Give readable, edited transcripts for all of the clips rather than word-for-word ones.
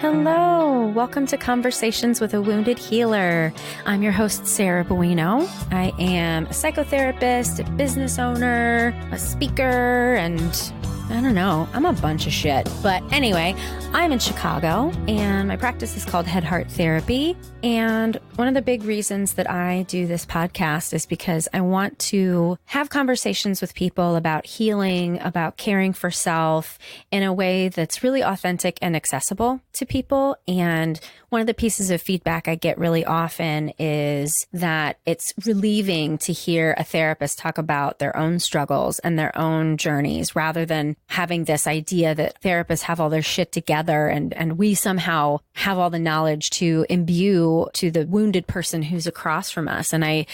Hello, welcome to Conversations with a Wounded Healer. I'm your host, Sarah Bueno. I am a psychotherapist, a business owner, a speaker, and I don't know, I'm a bunch of shit. But anyway, I'm in Chicago and my practice is called Head Heart Therapy. And one of the big reasons that I do this podcast is because I want to have conversations with people about healing, about caring for self in a way that's really authentic and accessible to people. And one of the pieces of feedback I get really often is that it's relieving to hear a therapist talk about their own struggles and their own journeys rather than having this idea that therapists have all their shit together and we somehow have all the knowledge to imbue to the wounded person who's across from us. And I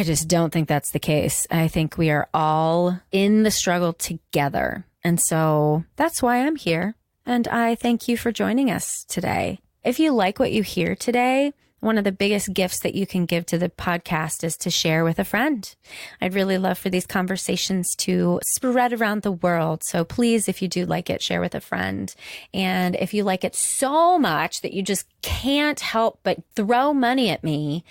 just don't think that's the case. I think we are all in the struggle together. And so that's why I'm here. And I thank you for joining us today. If you like what you hear today, one of the biggest gifts that you can give to the podcast is to share with a friend. I'd really love for these conversations to spread around the world. So please, if you do like it, share with a friend. And if you like it so much that you just can't help but throw money at me,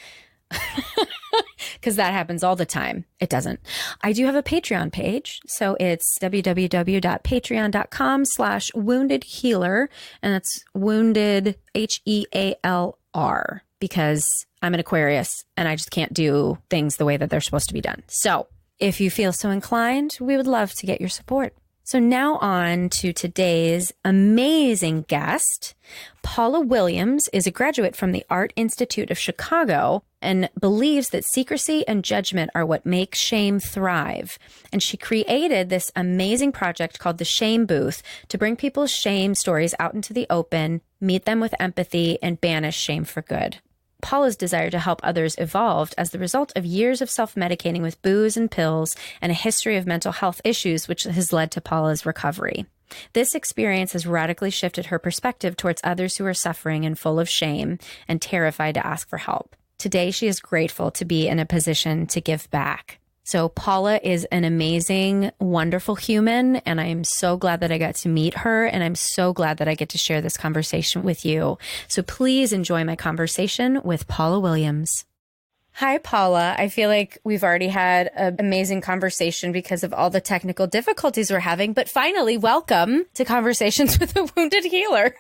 because that happens all the time. It doesn't. I do have a Patreon page. So it's www.patreon.com/woundedhealer. And that's wounded, HEALR. Because I'm an Aquarius and I just can't do things the way that they're supposed to be done. So if you feel so inclined, we would love to get your support. So now on to today's amazing guest. Paula Williams is a graduate from the Art Institute of Chicago and believes that secrecy and judgment are what makes shame thrive. And she created this amazing project called the Shamebooth to bring people's shame stories out into the open, meet them with empathy, and banish shame for good. Paula's desire to help others evolved as the result of years of self-medicating with booze and pills and a history of mental health issues, which has led to Paula's recovery. This experience has radically shifted her perspective towards others who are suffering and full of shame and terrified to ask for help. Today, she is grateful to be in a position to give back. So Paula is an amazing, wonderful human, and I am so glad that I got to meet her, and I'm so glad that I get to share this conversation with you. So please enjoy my conversation with Paula Williams. Hi, Paula. I feel like we've already had an amazing conversation because of all the technical difficulties we're having, but finally, welcome to Conversations with a Wounded Healer.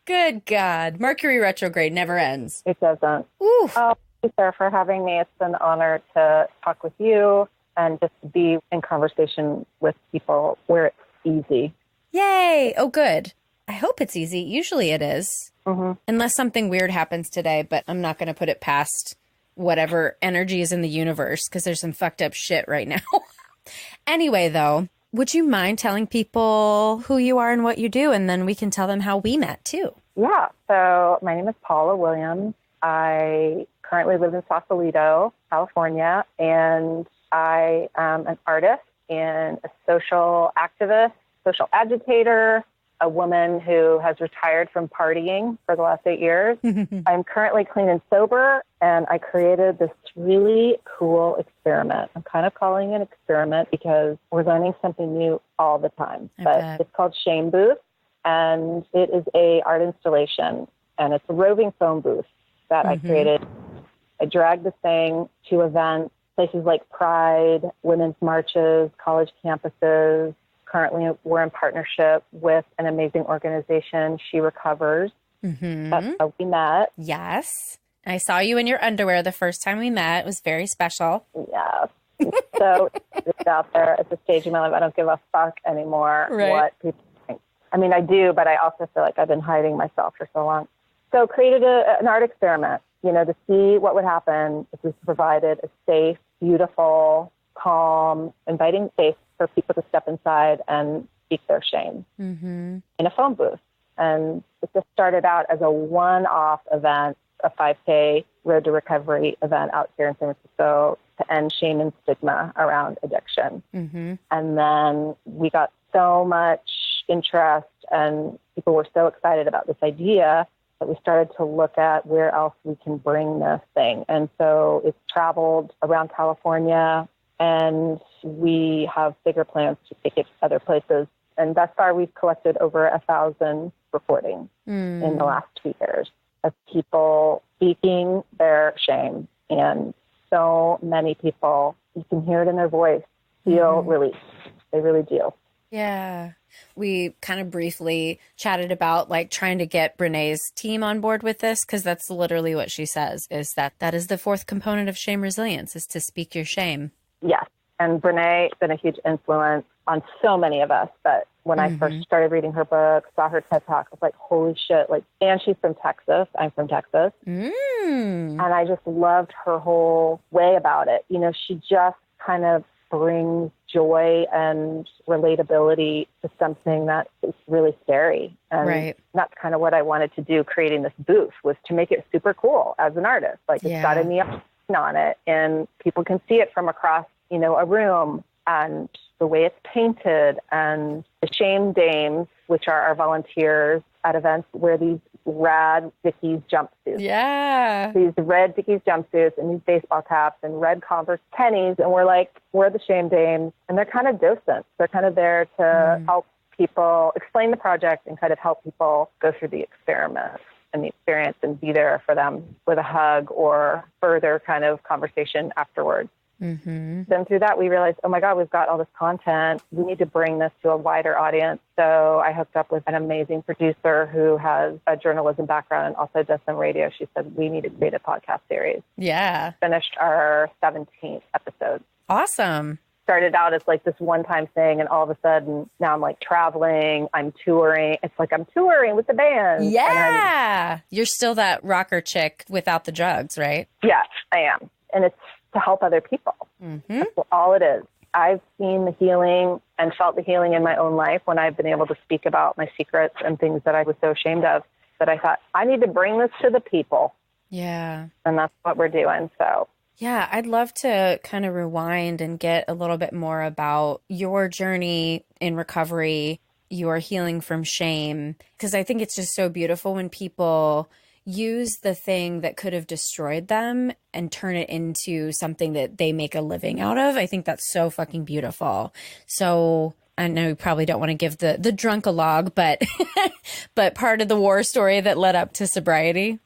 Good God. Mercury retrograde never ends. It doesn't. Oof. Thank you, Sarah, for having me. It's an honor to talk with you and just be in conversation with people where it's easy. Yay. Oh, good. I hope it's easy. Usually it is. Mm-hmm. Unless something weird happens today, but I'm not going to put it past whatever energy is in the universe because there's some fucked up shit right now. Anyway, though, would you mind telling people who you are and what you do? And then we can tell them how we met, too. Yeah. So my name is Paula Williams. I currently live in Sausalito, California, and I am an artist and a social activist, social agitator, a woman who has retired from partying for the last 8 years. I'm currently clean and sober, and I created this really cool experiment. I'm kind of calling it an experiment because we're learning something new all the time. But it's called Shamebooth, and it is a art installation, and it's a roving phone booth that I created. I dragged this thing to events, places like Pride, women's marches, college campuses. Currently, we're in partnership with an amazing organization, She Recovers. That's how we met. Yes. I saw you in your underwear the first time we met. It was very special. Yeah. So it's out there at the stage of my life. I don't give a fuck anymore what people think. I mean, I do, but I also feel like I've been hiding myself for so long. So created an art experiment, to see what would happen if we provided a safe, beautiful, calm, inviting space for people to step inside and speak their shame in a phone booth. And it just started out as a one-off event, a 5K Road to Recovery event out here in San Francisco to end shame and stigma around addiction. And then we got so much interest and people were so excited about this idea that we started to look at where else we can bring this thing. And so it's traveled around California, and we have bigger plans to take it to other places And thus far, we've collected over 1,000 recordings in the last 2 years of people speaking their shame. And so many people, you can hear it in their voice, feel relief. They really do. Yeah. We kind of briefly chatted about like trying to get Brené's team on board with this, because that's literally what she says, is that is the fourth component of shame resilience, is to speak your shame. Yes. And Brené has been a huge influence on so many of us. But when I first started reading her book, saw her TED Talk, I was like, holy shit. Like, and she's from Texas. I'm from Texas. And I just loved her whole way about it. You know, she just kind of brings joy and relatability to something that is really scary. And that's kind of what I wanted to do, creating this booth, was to make it super cool as an artist. Like, it's got a neon on it, and people can see it from across, you know, a room, and the way it's painted, and the shame dames, which are our volunteers at events, wear these rad Dickies jumpsuits. Yeah. These red Dickies jumpsuits and these baseball caps and red Converse pennies. And we're the shame dames. And they're kind of docents. They're kind of there to help people explain the project and kind of help people go through the experiment and the experience, and be there for them with a hug or further kind of conversation afterwards. Then through that, we realized, oh my God, we've got all this content. We need to bring this to a wider audience. So I hooked up with an amazing producer who has a journalism background and also does some radio. She said, we need to create a podcast series. Yeah. Finished our 17th episode. Awesome. Started out as like this one-time thing, and all of a sudden now I'm like traveling, I'm touring. It's like I'm touring with the band. Yeah. You're still that rocker chick without the drugs, right? Yeah, I am. And it's to help other people. That's all it is. I've seen the healing and felt the healing in my own life when I've been able to speak about my secrets and things that I was so ashamed of, that I thought, I need to bring this to the people. Yeah. And that's what we're doing. So yeah, I'd love to kind of rewind and get a little bit more about your journey in recovery, your healing from shame, because I think it's just so beautiful when people use the thing that could have destroyed them and turn it into something that they make a living out of. I think that's so fucking beautiful. So I know you probably don't want to give the drunk-a-log, but but part of the war story that led up to sobriety.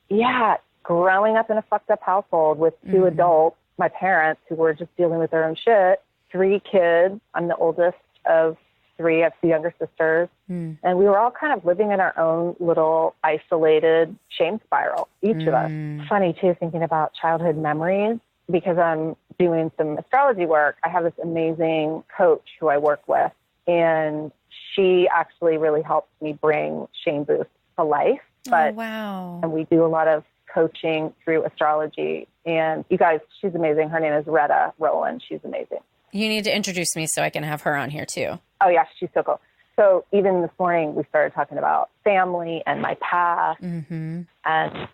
Yeah. Growing up in a fucked up household with two adults, my parents, who were just dealing with their own shit, 3 kids. I'm the oldest of 3. I have 2 younger sisters. And we were all kind of living in our own little isolated shame spiral, each of us. Funny, too, thinking about childhood memories, because I'm doing some astrology work. I have this amazing coach who I work with, and she actually really helped me bring Shamebooth to life. But, and we do a lot of coaching through astrology. And you guys, she's amazing. Her name is Retta Rowland. She's amazing. You need to introduce me so I can have her on here too. Oh, yeah, she's so cool. So even this morning, we started talking about family and my past and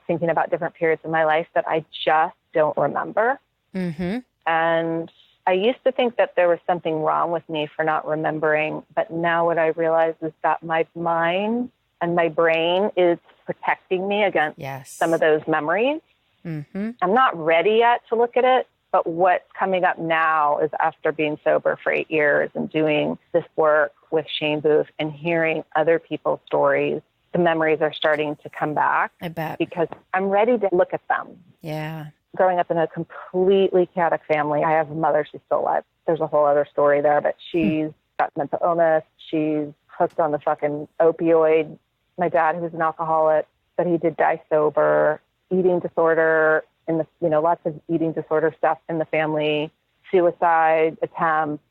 thinking about different periods of my life that I just don't remember. And I used to think that there was something wrong with me for not remembering. But now what I realize is that my mind and my brain is protecting me against some of those memories. I'm not ready yet to look at it, but what's coming up now is after being sober for 8 years and doing this work with Shamebooth and hearing other people's stories, the memories are starting to come back. I bet. Because I'm ready to look at them. Yeah. Growing up in a completely chaotic family, I have a mother, she's still alive. There's a whole other story there, but she's got mental illness. She's hooked on the fucking opioid. My dad, who was an alcoholic, but he did die sober, eating disorder in the, lots of eating disorder stuff in the family, suicide attempts,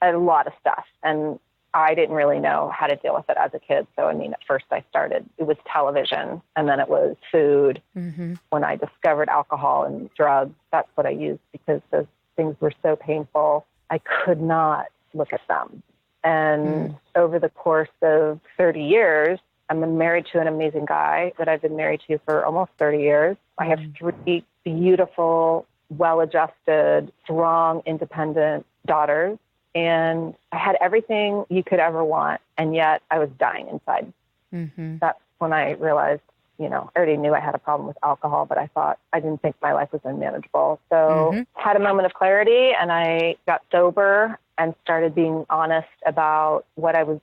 a lot of stuff. And I didn't really know how to deal with it as a kid. So, at first it was television, and then it was food. When I discovered alcohol and drugs, that's what I used, because those things were so painful. I could not look at them. And over the course of 30 years, I'm married to an amazing guy that I've been married to for almost 30 years. I have 3 beautiful, well-adjusted, strong, independent daughters. And I had everything you could ever want, and yet I was dying inside. That's when I realized I already knew I had a problem with alcohol, but I didn't think my life was unmanageable. So had a moment of clarity, and I got sober and started being honest about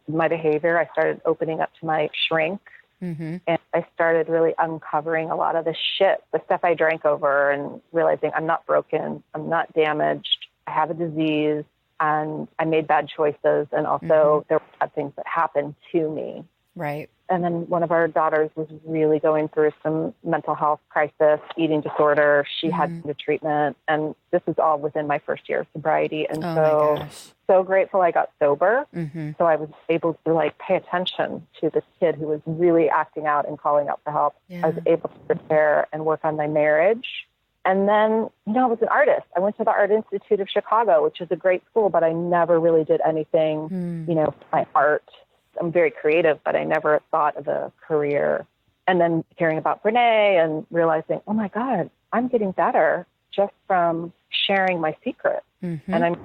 my behavior. I started opening up to my shrink. And I started really uncovering a lot of the shit, the stuff I drank over, and realizing I'm not broken, I'm not damaged, I have a disease, and I made bad choices. And also there were bad things that happened to me. Right. And then one of our daughters was really going through some mental health crisis, eating disorder. She had the treatment, and this is all within my first year of sobriety. And so grateful I got sober. So I was able to pay attention to this kid who was really acting out and calling out for help. I was able to prepare and work on my marriage. And then, I was an artist. I went to the Art Institute of Chicago, which is a great school, but I never really did anything, for my art. I'm very creative, but I never thought of a career. And then hearing about Brene and realizing, oh my God, I'm getting better just from sharing my secret. And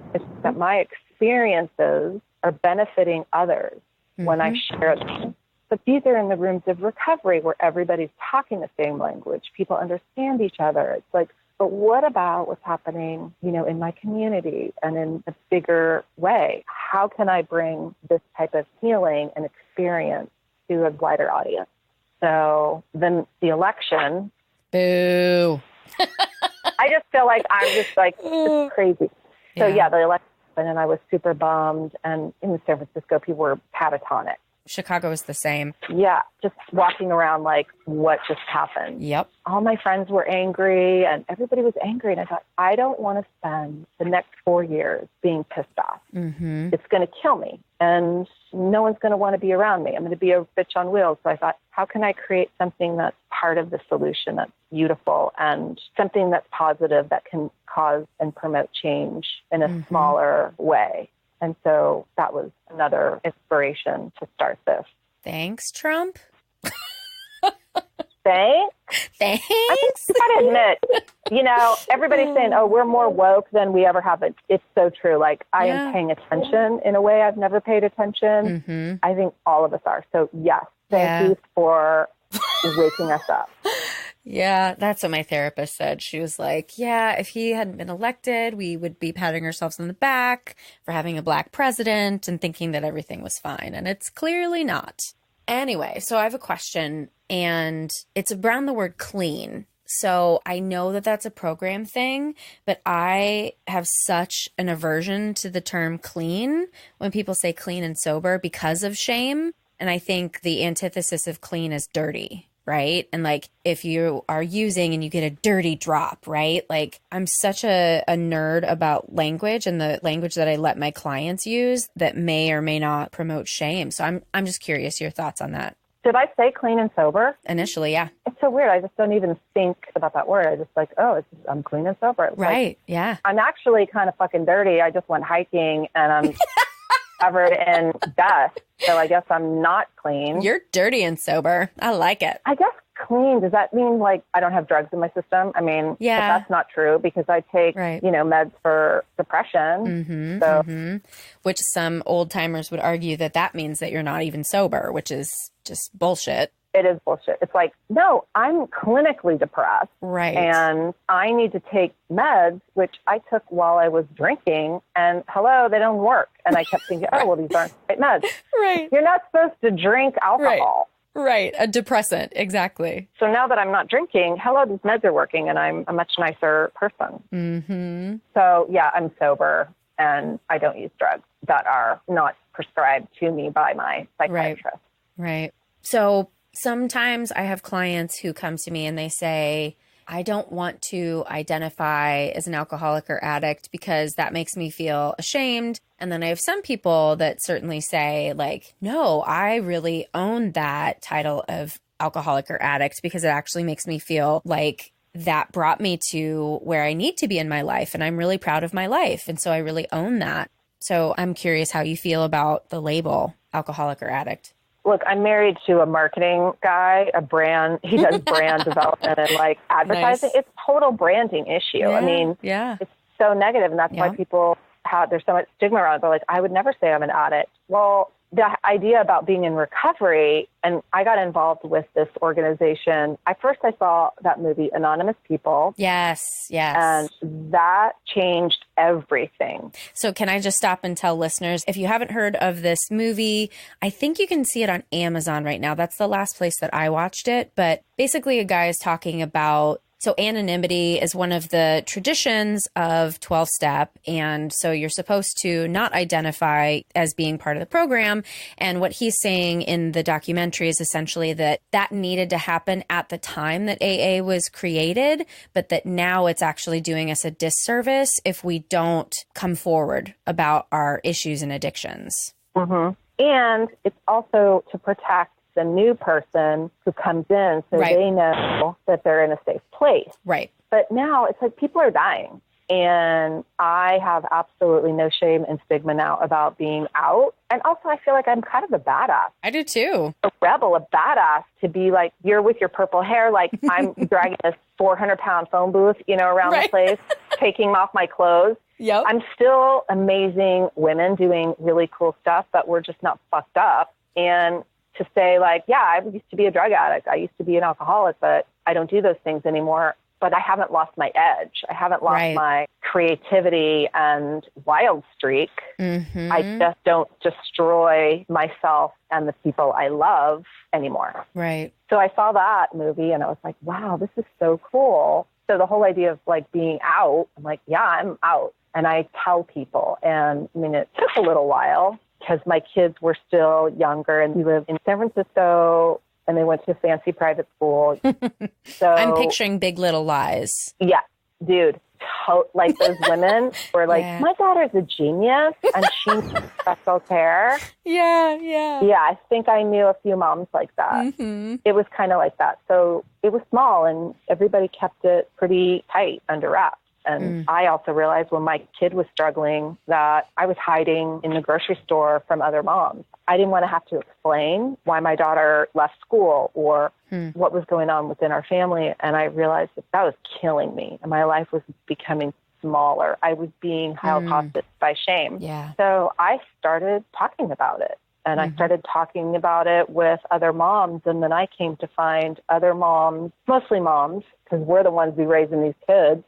that my experiences are benefiting others when I share them. But these are in the rooms of recovery where everybody's talking the same language. People understand each other. It's like, but what about what's happening, in my community and in a bigger way? How can I bring this type of healing and experience to a wider audience? So then the election. Boo. I just feel like I'm just it's crazy. So the election happened, and I was super bummed. And in San Francisco, people were catatonic. Chicago is the same. Yeah, just walking around like, what just happened? Yep. All my friends were angry, and everybody was angry. And I thought, I don't want to spend the next 4 years being pissed off. It's going to kill me, and no one's going to want to be around me. I'm going to be a bitch on wheels. So I thought, how can I create something that's part of the solution, that's beautiful, and something that's positive that can cause and promote change in a smaller way? And so that was another inspiration to start this. Thanks, Trump. Thanks. I think you got to admit, everybody's saying, oh, we're more woke than we ever have. It's so true. I am paying attention in a way I've never paid attention. I think all of us are. So yes, thank you for waking us up. Yeah, that's what my therapist said. She was like, yeah, if he hadn't been elected, we would be patting ourselves on the back for having a black president and thinking that everything was fine. And it's clearly not. Anyway, so I have a question, and it's around the word clean. So I know that that's a program thing, but I have such an aversion to the term clean when people say clean and sober because of shame. And I think the antithesis of clean is dirty. Right. And if you are using and you get a dirty drop, right? I'm such a nerd about language and the language that I let my clients use that may or may not promote shame. So I'm just curious your thoughts on that. Did I say clean and sober? Initially, yeah. It's so weird. I just don't even think about that word. I just I'm clean and sober. Right. Yeah. I'm actually kind of fucking dirty. I just went hiking and I'm covered in dust. So I guess I'm not clean. You're dirty and sober. I like it. I guess clean, does that mean I don't have drugs in my system? I mean, but that's not true because I take, meds for depression. Which some old timers would argue that means that you're not even sober, which is just bullshit. It is bullshit. It's no, I'm clinically depressed. Right. And I need to take meds, which I took while I was drinking. And hello, they don't work. And I kept thinking, oh, well, these aren't right meds. Right. You're not supposed to drink alcohol. Right. A depressant. Exactly. So now that I'm not drinking, hello, these meds are working and I'm a much nicer person. So yeah, I'm sober and I don't use drugs that are not prescribed to me by my psychiatrist. Right. So sometimes I have clients who come to me and they say, I don't want to identify as an alcoholic or addict because that makes me feel ashamed. And then I have some people that certainly say no, I really own that title of alcoholic or addict because it actually makes me feel like that brought me to where I need to be in my life. And I'm really proud of my life. And so I really own that. So I'm curious how you feel about the label alcoholic or addict. Look, I'm married to a marketing guy, he does brand development and advertising. Nice. It's total branding issue. Yeah, I mean, it's so negative. And that's why people there's so much stigma around it. They're I would never say I'm an addict. Well, the idea about being in recovery, and I got involved with this organization. I saw that movie, Anonymous People. Yes. And that changed everything. So can I just stop and tell listeners, if you haven't heard of this movie, I think you can see it on Amazon right now. That's the last place that I watched it. But basically a guy is talking about, so anonymity is one of the traditions of 12-step. And so you're supposed to not identify as being part of the program. And what he's saying in the documentary is essentially that needed to happen at the time that AA was created, but that now it's actually doing us a disservice if we don't come forward about our issues and addictions. Mm-hmm. And it's also to protect the new person who comes in so they know that they're in a safe place. Right. But now it's like people are dying. And I have absolutely no shame and stigma now about being out. And also I feel like I'm kind of a badass. I do too. A rebel, a badass, to be like, you're with your purple hair, like I'm dragging this 400-pound phone booth, around the place, taking off my clothes. Yep. I'm still amazing women doing really cool stuff, but we're just not fucked up. And to say like, yeah, I used to be a drug addict. I used to be an alcoholic, but I don't do those things anymore. But I haven't lost my edge. I haven't lost my creativity and wild streak. Mm-hmm. I just don't destroy myself and the people I love anymore. Right. So I saw that movie and I was like, wow, this is so cool. So the whole idea of like being out, I'm like, yeah, I'm out. And I tell people. And I mean, it took a little while, because my kids were still younger and we lived in San Francisco and they went to a fancy private school. So I'm picturing Big Little Lies. Yeah, dude. Like those women were like, my daughter's a genius and she needs special care. Yeah. Yeah, I think I knew a few moms like that. Mm-hmm. It was kind of like that. So it was small and everybody kept it pretty tight under wraps. And I also realized when my kid was struggling that I was hiding in the grocery store from other moms. I didn't want to have to explain why my daughter left school or what was going on within our family. And I realized that was killing me. And my life was becoming smaller. I was being held hostage by shame. Yeah. So I started talking about it. And I started talking about it with other moms. And then I came to find other moms, mostly moms, because we're the ones who raising these kids,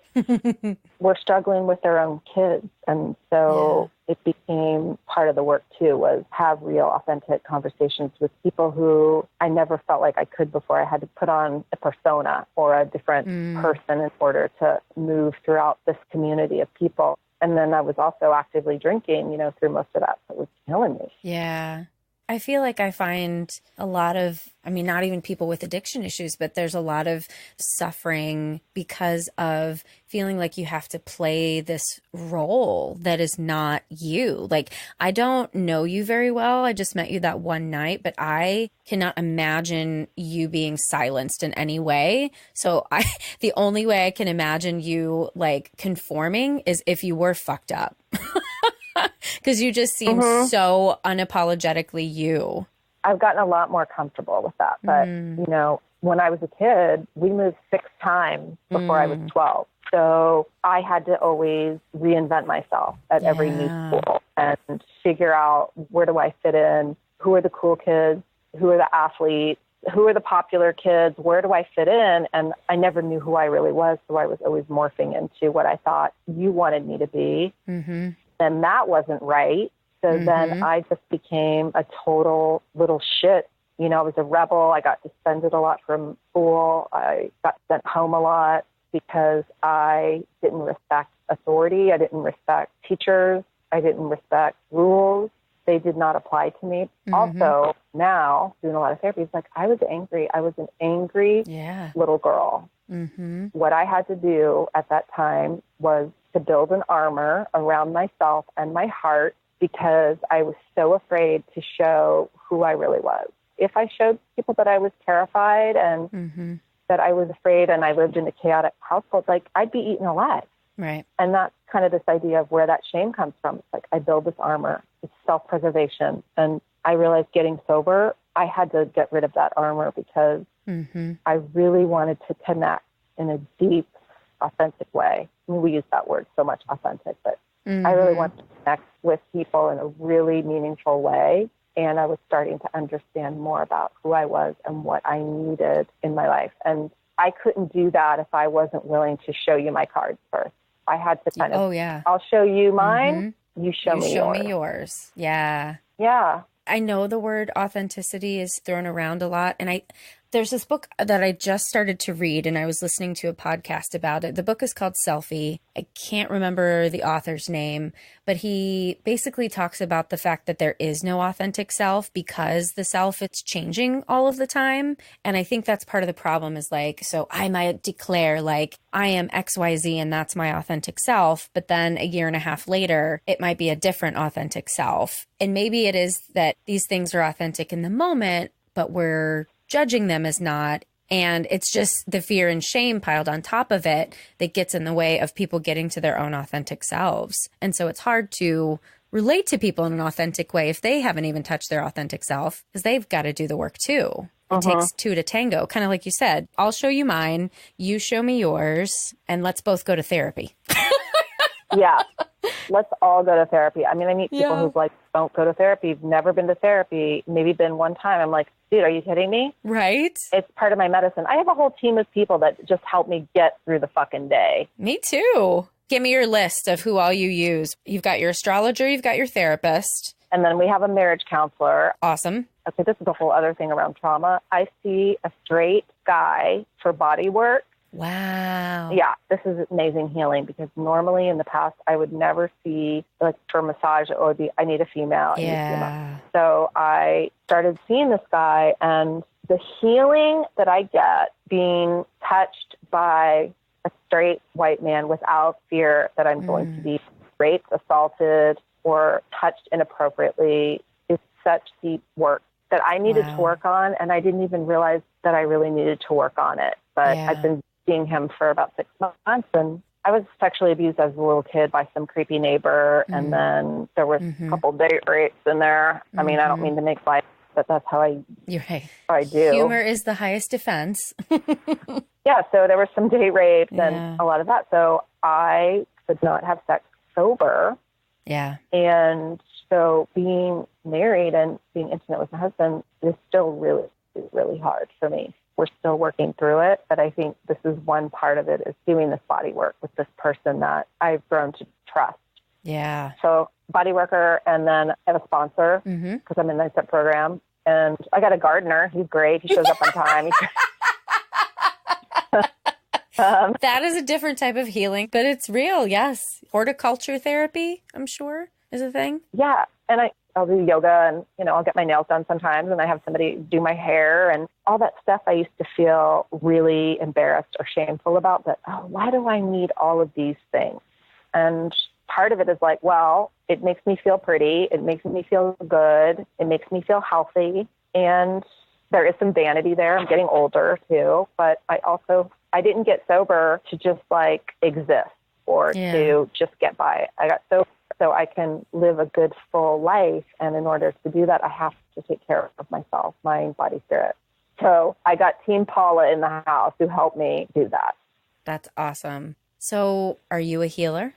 were struggling with their own kids. And so it became part of the work, too, was have real, authentic conversations with people who I never felt like I could before. I had to put on a persona or a different person in order to move throughout this community of people. And then I was also actively drinking, through most of that. So it was killing me. Yeah. I feel like I find a lot of, not even people with addiction issues, but there's a lot of suffering because of feeling like you have to play this role that is not you. Like, I don't know you very well. I just met you that one night, but I cannot imagine you being silenced in any way. So the only way I can imagine you like conforming is if you were fucked up. Because you just seem so unapologetically you. I've gotten a lot more comfortable with that. But, when I was a kid, we moved 6 times before I was 12. So I had to always reinvent myself at every new school and figure out, where do I fit in? Who are the cool kids? Who are the athletes? Who are the popular kids? Where do I fit in? And I never knew who I really was. So I was always morphing into what I thought you wanted me to be. Mm-hmm. And that wasn't right. So then I just became a total little shit. I was a rebel. I got suspended a lot from school. I got sent home a lot because I didn't respect authority. I didn't respect teachers. I didn't respect rules. They did not apply to me. Also, now, doing a lot of therapy, it's like I was angry. I was an angry little girl. What I had to do at that time was to build an armor around myself and my heart because I was so afraid to show who I really was. If I showed people that I was terrified and that I was afraid and I lived in a chaotic household, like I'd be eaten alive. Right. And that's kind of this idea of where that shame comes from. It's like I build this armor. It's self-preservation. And I realized getting sober, I had to get rid of that armor because I really wanted to connect in a deep, authentic way. We use that word so much, authentic, but I really want to connect with people in a really meaningful way. And I was starting to understand more about who I was and what I needed in my life. And I couldn't do that if I wasn't willing to show you my cards first. I had to kind of, oh, yeah. I'll show you mine, you show me yours. Yeah. Yeah. I know the word authenticity is thrown around a lot. And there's this book that I just started to read, and I was listening to a podcast about it. The book is called Selfie. I can't remember the author's name, but he basically talks about the fact that there is no authentic self because the self, it's changing all of the time. And I think that's part of the problem is like, so I might declare like I am XYZ and that's my authentic self. But then a year and a half later, it might be a different authentic self. And maybe it is that these things are authentic in the moment, but we're judging them as not. And it's just the fear and shame piled on top of it that gets in the way of people getting to their own authentic selves. And so it's hard to relate to people in an authentic way if they haven't even touched their authentic self, because they've got to do the work too. It takes two to tango, kind of like you said. I'll show you mine, you show me yours, and let's both go to therapy. Yeah. Let's all go to therapy. I mean, I meet people who's like, don't go to therapy. Never been to therapy. Maybe been one time. I'm like, dude, are you kidding me? Right. It's part of my medicine. I have a whole team of people that just help me get through the fucking day. Me too. Give me your list of who all you use. You've got your astrologer, you've got your therapist. And then we have a marriage counselor. Awesome. Okay, this is a whole other thing around trauma. I see a straight guy for body work. Wow. Yeah, this is amazing healing because normally in the past I would never see, like for massage, it would be, I need a female. Yeah. So I started seeing this guy, and the healing that I get being touched by a straight white man without fear that I'm going to be raped, assaulted, or touched inappropriately is such deep work that I needed to work on, and I didn't even realize that I really needed to work on it. But I've been seeing him for about 6 months, and I was sexually abused as a little kid by some creepy neighbor, and then there was a couple date rapes in there. I mean, I don't mean to make light, but that's how I do. Humor is the highest defense. Yeah, so there were some date rapes and a lot of that. So I could not have sex sober. Yeah. And so being married and being intimate with my husband is still really, really hard for me. We're still working through it, but I think this is one part of it is doing this body work with this person that I've grown to trust. Yeah. So body worker, and then I have a sponsor because I'm in the NICEP program, and I got a gardener. He's great. He shows up on time. That is a different type of healing, but it's real. Yes. Horticulture therapy, I'm sure, is a thing. Yeah. And I'll do yoga, and, I'll get my nails done sometimes, and I have somebody do my hair and all that stuff I used to feel really embarrassed or shameful about, but, why do I need all of these things? And part of it is like, well, it makes me feel pretty. It makes me feel good. It makes me feel healthy. And there is some vanity there. I'm getting older too, but I didn't get sober to just like exist or to just get by. I got sober so I can live a good, full life. And in order to do that, I have to take care of myself, mind, body, spirit. So I got Team Paula in the house who helped me do that. That's awesome. So are you a healer?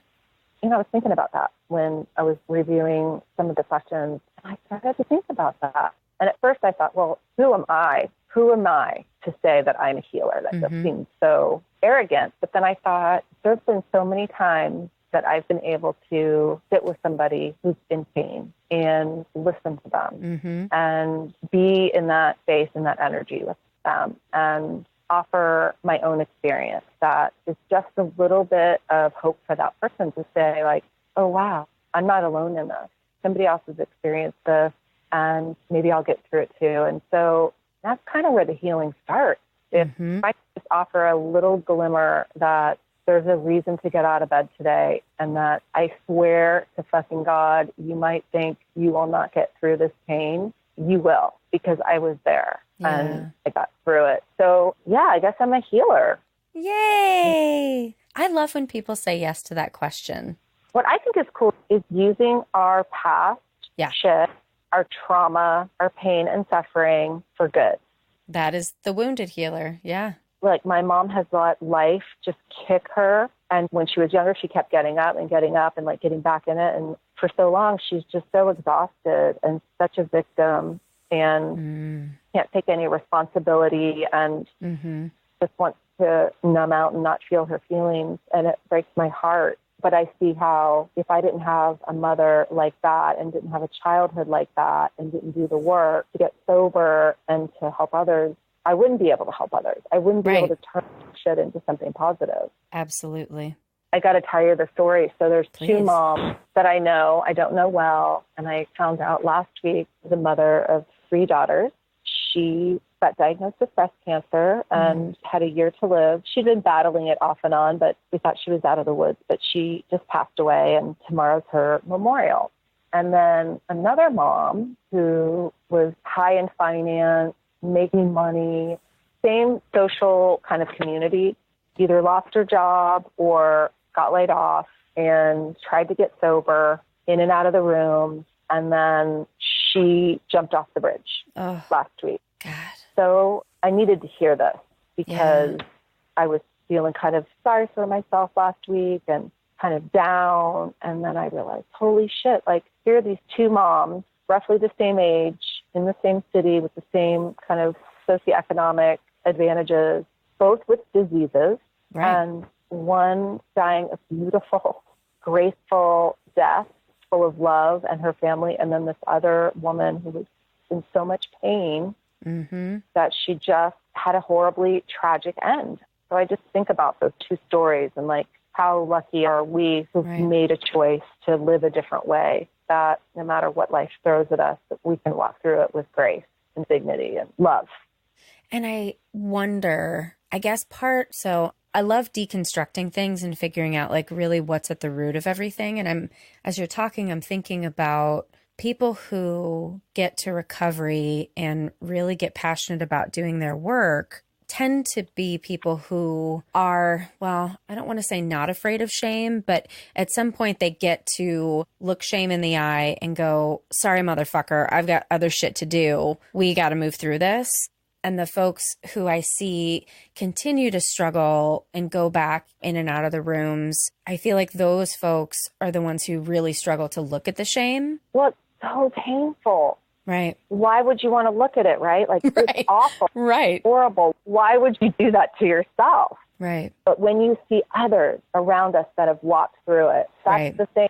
I was thinking about that when I was reviewing some of the questions. I started to think about that. And at first I thought, well, who am I? Who am I to say that I'm a healer? That just seems so arrogant. But then I thought, there's been so many times that I've been able to sit with somebody who's in pain and listen to them and be in that space and that energy with them and offer my own experience that is just a little bit of hope for that person to say like, oh, wow, I'm not alone in this. Somebody else has experienced this and maybe I'll get through it too. And so that's kind of where the healing starts. If I just offer a little glimmer that there's a reason to get out of bed today and that I swear to fucking God, you might think you will not get through this pain. You will, because I was there and I got through it. So yeah, I guess I'm a healer. Yay. I love when people say yes to that question. What I think is cool is using our past shit, our trauma, our pain and suffering for good. That is the wounded healer. Yeah. Like my mom has let life just kick her. And when she was younger, she kept getting up and like getting back in it. And for so long, she's just so exhausted and such a victim and can't take any responsibility and just wants to numb out and not feel her feelings. And it breaks my heart. But I see how if I didn't have a mother like that and didn't have a childhood like that and didn't do the work to get sober and to help others, I wouldn't be able to help others. I wouldn't be able to turn shit into something positive. Absolutely. I got to tell you the story. So there's Please. 2 moms that I know. I don't know well. And I found out last week, the mother of 3 daughters. She got diagnosed with breast cancer and had a year to live. She'd been battling it off and on, but we thought she was out of the woods. But she just passed away, and tomorrow's her memorial. And then another mom who was high in finance, making money, same social kind of community, either lost her job or got laid off and tried to get sober, in and out of the room. And then she jumped off the bridge last week. God. So I needed to hear this because I was feeling kind of sorry for myself last week and kind of down. And then I realized, holy shit, like here are these 2 moms, roughly the same age, in the same city with the same kind of socioeconomic advantages, both with diseases, and one dying a beautiful, graceful death full of love and her family, and then this other woman who was in so much pain that she just had a horribly tragic end. So I just think about those 2 stories and like, how lucky are we who've made a choice to live a different way, that no matter what life throws at us, that we can walk through it with grace and dignity and love. And I wonder, I guess so I love deconstructing things and figuring out like really what's at the root of everything. And as you're talking, I'm thinking about people who get to recovery and really get passionate about doing their work tend to be people who are, well, I don't want to say not afraid of shame, but at some point they get to look shame in the eye and go, sorry, motherfucker, I've got other shit to do. We got to move through this. And the folks who I see continue to struggle and go back in and out of the rooms, I feel like those folks are the ones who really struggle to look at the shame. Well, it's so painful. Right. Why would you want to look at it, right? Like, it's awful. Right. Horrible. Why would you do that to yourself? Right. But when you see others around us that have walked through it, that's the thing.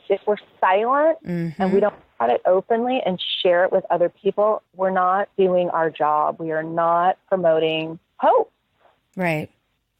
If we're silent and we don't talk about it openly and share it with other people, we're not doing our job. We are not promoting hope. Right.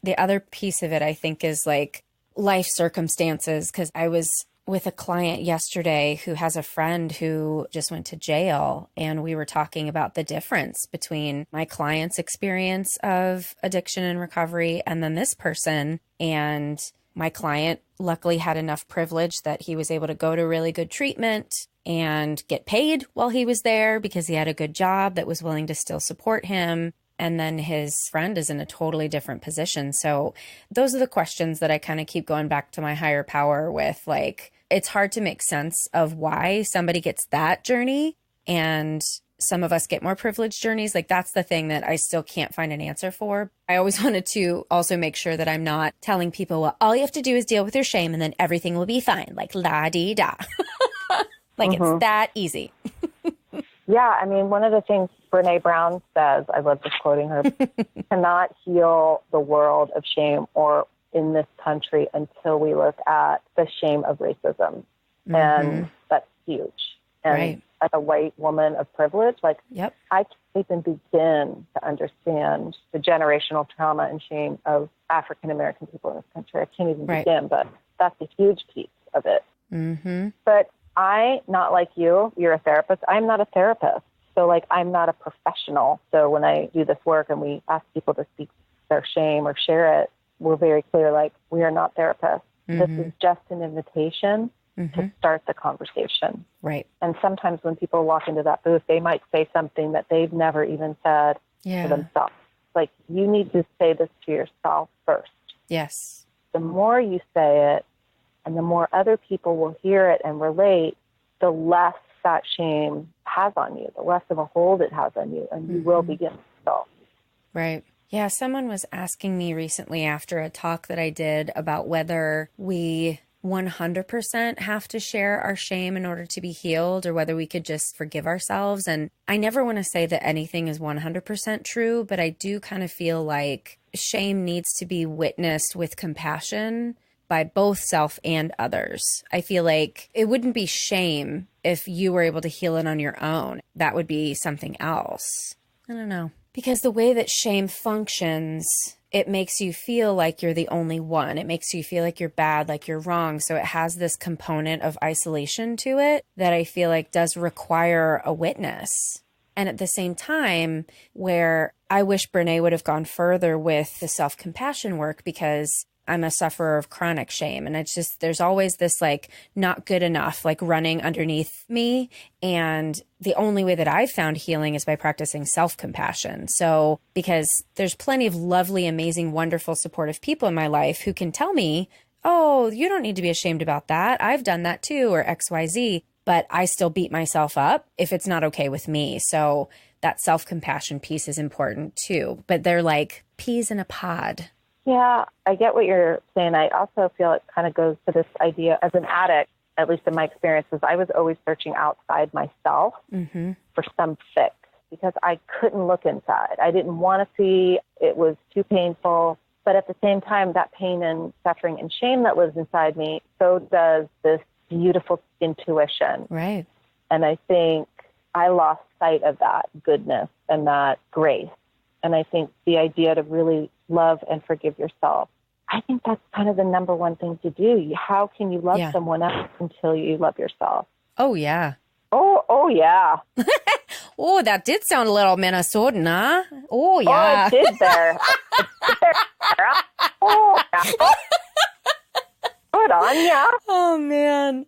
The other piece of it, I think, is like life circumstances, because I was with a client yesterday who has a friend who just went to jail, and we were talking about the difference between my client's experience of addiction and recovery and then this person. And my client luckily had enough privilege that he was able to go to really good treatment and get paid while he was there because he had a good job that was willing to still support him. And then his friend is in a totally different position. So those are the questions that I kind of keep going back to my higher power with. Like, it's hard to make sense of why somebody gets that journey and some of us get more privileged journeys. Like, that's the thing that I still can't find an answer for. I always wanted to also make sure that I'm not telling people, well, all you have to do is deal with your shame and then everything will be fine. Like, la-dee-da. Like, it's that easy. Yeah, I mean, one of the things Brene Brown says, I love just quoting her, cannot heal the world of shame or in this country until we look at the shame of racism. And that's huge. And as a white woman of privilege, like, I can't even begin to understand the generational trauma and shame of African-American people in this country. I can't even begin, but that's a huge piece of it. But not like you're a therapist. I'm not a therapist. So like, I'm not a professional. So when I do this work and we ask people to speak their shame or share it, we're very clear, like, we are not therapists. This is just an invitation to start the conversation. Right. And sometimes when people walk into that booth, they might say something that they've never even said to themselves. Like, you need to say this to yourself first. Yes. The more you say it and the more other people will hear it and relate, the less that shame has on you, the less of a hold it has on you, and you will begin to feel. Right. Yeah, someone was asking me recently after a talk that I did about whether we 100% have to share our shame in order to be healed, or whether we could just forgive ourselves. And I never want to say that anything is 100% true, but I do kind of feel like shame needs to be witnessed with compassion by both self and others. I feel like it wouldn't be shame if you were able to heal it on your own. That would be something else. I don't know. Because the way that shame functions, it makes you feel like you're the only one. It makes you feel like you're bad, like you're wrong. So it has this component of isolation to it that I feel like does require a witness. And at the same time, where I wish Brene would have gone further with the self-compassion work, because I'm a sufferer of chronic shame. And it's just, there's always this like not good enough, like running underneath me. And the only way that I've found healing is by practicing self-compassion. So, because there's plenty of lovely, amazing, wonderful, supportive people in my life who can tell me, oh, you don't need to be ashamed about that. I've done that too, or XYZ. But I still beat myself up if it's not okay with me. So that self-compassion piece is important too. But they're like peas in a pod. Yeah, I get what you're saying. I also feel it kind of goes to this idea as an addict, at least in my experiences, I was always searching outside myself for some fix because I couldn't look inside. I didn't want to see. It was too painful. But at the same time, that pain and suffering and shame that lives inside me, so does this beautiful intuition. Right. And I think I lost sight of that goodness and that grace. And I think the idea to really love and forgive yourself, I think that's kind of the number one thing to do. How can you love someone else until you love yourself? Oh, yeah. Oh, yeah. Oh, that did sound a little Minnesotan, huh? Oh, yeah. Oh, it did there. Oh, yeah. Good on ya. Oh, man.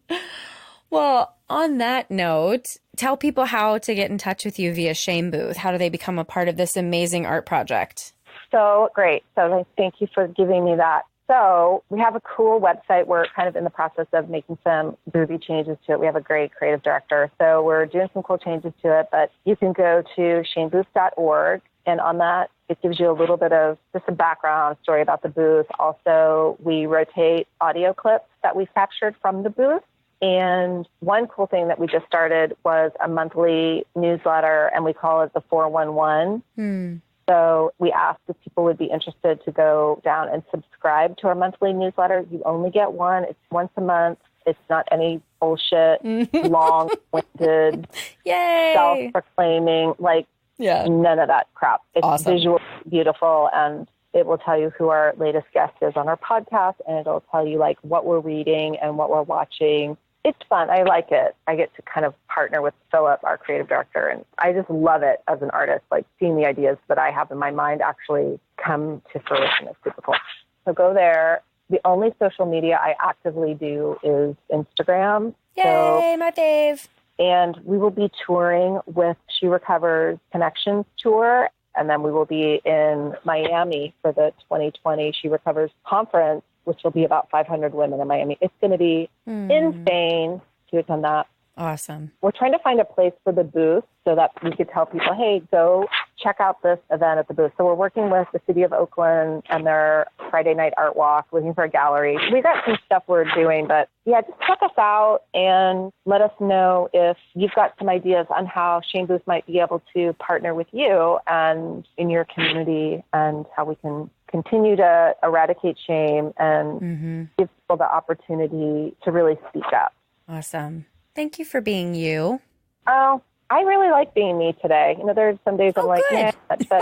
Well, on that note, tell people how to get in touch with you via Shamebooth. How do they become a part of this amazing art project? So great. So thank you for giving me that. So we have a cool website. We're kind of in the process of making some groovy changes to it. We have a great creative director. So we're doing some cool changes to it, but you can go to shamebooth.org. And on that, it gives you a little bit of just a background story about the booth. Also, we rotate audio clips that we've captured from the booth. And one cool thing that we just started was a monthly newsletter, and we call it the 411. So we asked if people would be interested to go down and subscribe to our monthly newsletter. You only get one. It's once a month. It's not any bullshit, long-winded, self-proclaiming, none of that crap. It's awesome. Visual, beautiful, and it will tell you who our latest guest is on our podcast, and it'll tell you like what we're reading and what we're watching. It's fun. I like it. I get to kind of partner with Philip, our creative director, and I just love it as an artist, like seeing the ideas that I have in my mind actually come to fruition. It's super cool. So go there. The only social media I actively do is Instagram. Yay, my fave. And we will be touring with She Recovers Connections Tour. And then we will be in Miami for the 2020 She Recovers Conference, which will be about 500 women in Miami. It's going to be insane to attend that. Awesome. We're trying to find a place for the booth so that we could tell people, hey, go check out this event at the booth. So we're working with the city of Oakland and their Friday night art walk, looking for a gallery. We got some stuff we're doing, but yeah, just check us out and let us know if you've got some ideas on how Shamebooth might be able to partner with you and in your community, and how we can continue to eradicate shame and give people the opportunity to really speak up. Awesome. Thank you for being you. Oh, I really like being me today. You know, there's some days I'm like, yeah, but today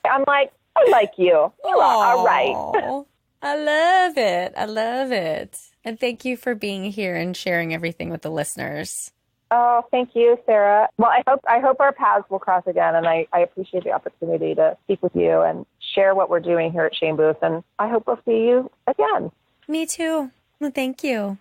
I'm like, I like you. You are all right. I love it. I love it. And thank you for being here and sharing everything with the listeners. Oh, thank you, Sarah. Well, I hope our paths will cross again, and I appreciate the opportunity to speak with you and share what we're doing here at Shamebooth, and I hope we'll see you again. Me too. Well, thank you.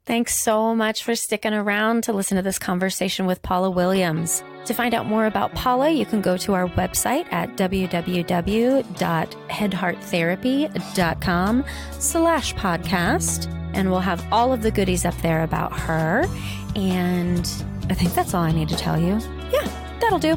Thanks so much for sticking around to listen to this conversation with Paula Williams. To find out more about Paula, you can go to our website at www.headhearttherapy.com/podcast, and we'll have all of the goodies up there about her. And I think that's all I need to tell you. Yeah, that'll do.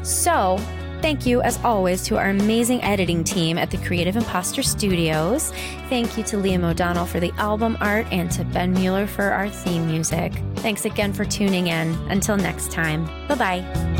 So Thank you, as always, to our amazing editing team at the Creative Imposter Studios. Thank you to Liam O'Donnell for the album art and to Ben Mueller for our theme music. Thanks again for tuning in. Until next time, bye-bye.